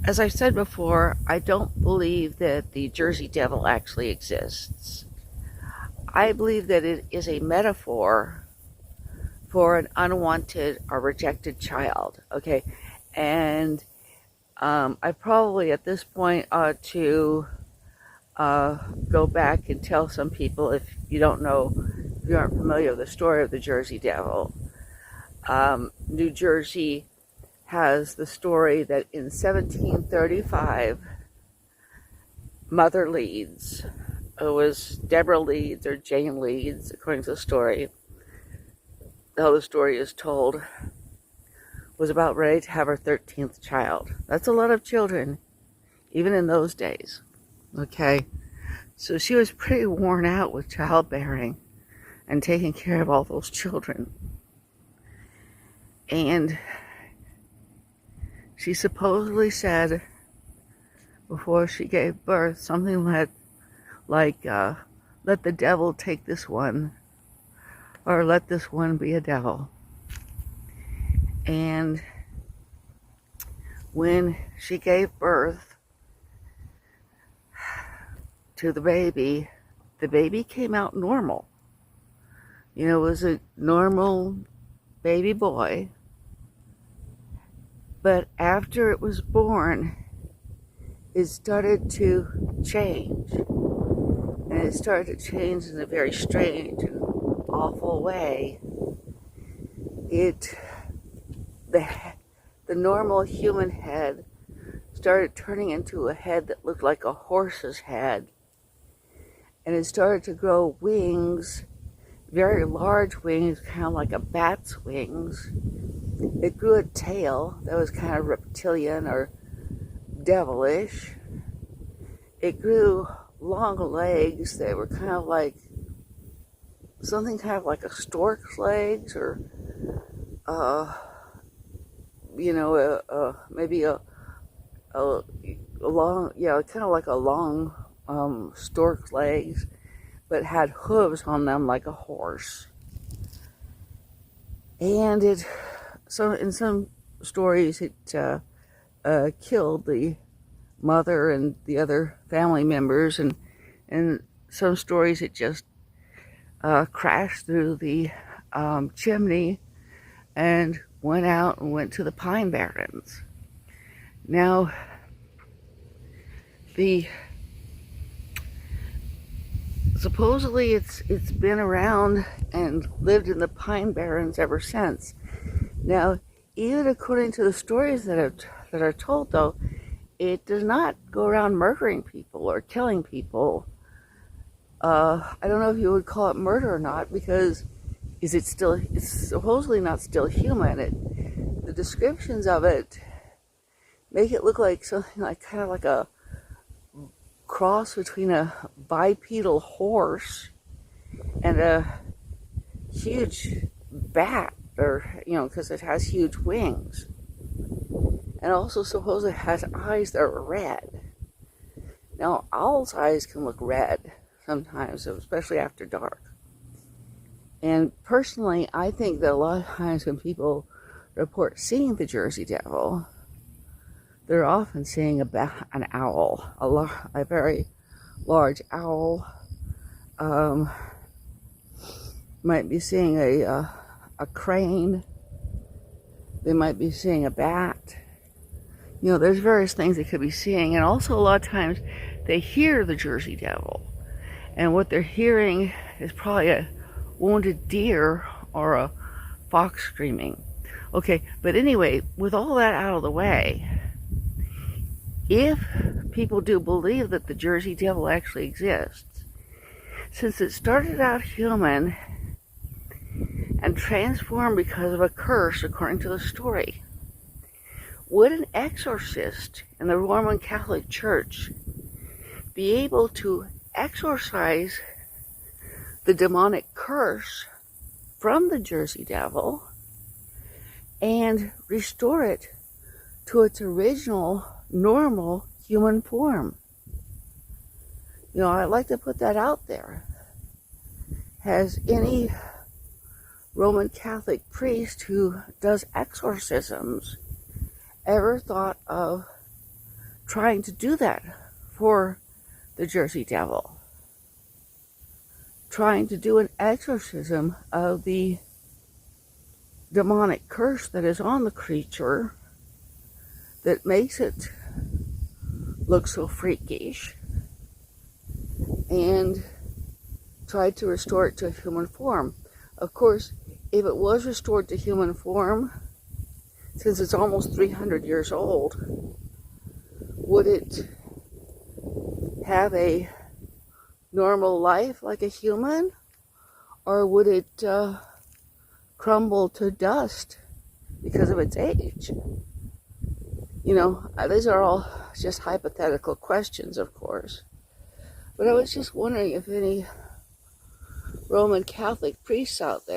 As I said before, I don't believe that the Jersey Devil actually exists. I believe that it is a metaphor for an unwanted or rejected child. Okay, and I probably at this point ought to go back and tell some people, if you don't know, if you aren't familiar with the story of the Jersey Devil. New Jersey has the story that in 1735, Mother Leeds, it was Deborah Leeds or Jane Leeds, according to the story, how the story is told, was about ready to have her 13th child. That's a lot of children, even in those days. Okay, so she was pretty worn out with childbearing and taking care of all those children. And she supposedly said before she gave birth something like let the devil take this one, or let this one be a devil. And when she gave birth to the baby came out normal. You know, it was a normal baby boy. But after it was born, it started to change. And it started to change in a very strange and awful way. The normal human head started turning into a head that looked like a horse's head. And it started to grow wings, very large wings, kind of like a bat's wings. It grew a tail that was kind of reptilian or devilish. It grew long legs that were kind of like something kind of like a stork's legs, or maybe a long, kind of like a long stork's legs, but had hooves on them like a horse. And in some stories, it killed the mother and the other family members, and in some stories it just crashed through the chimney and went to the Pine Barrens. Now, supposedly it's been around and lived in the Pine Barrens ever since. Now, even according to the stories that are told, though, it does not go around murdering people or killing people. I don't know if you would call it murder or not, because it's supposedly not still human. The descriptions of it make it look like something like kind of like a cross between a bipedal horse and a huge bat, or because it has huge wings, and also supposedly has eyes that are red. Now, owls' eyes can look red sometimes, especially after dark. And personally, I think that a lot of times when people report seeing the Jersey Devil, they're often seeing an owl, a very large owl. Might be seeing a crane. They might be seeing a bat. There's various things they could be seeing. And also a lot of times they hear the Jersey Devil. And what they're hearing is probably a wounded deer or a fox screaming. Okay, but anyway, with all that out of the way, if people do believe that the Jersey Devil actually exists, since it started out human and transformed because of a curse, according to the story, would an exorcist in the Roman Catholic Church be able to exorcise the demonic curse from the Jersey Devil and restore it to its original, normal human form? I'd like to put that out there. Has any Roman Catholic priest who does exorcisms ever thought of trying to do that for the Jersey Devil, trying to do an exorcism of the demonic curse that is on the creature that makes it look so freakish, and tried to restore it to human form. Of course, if it was restored to human form, since it's almost 300 years old, would it have a normal life like a human? Or would it crumble to dust because of its age? You know, these are all just hypothetical questions, of course. But I was just wondering if any Roman Catholic priests out there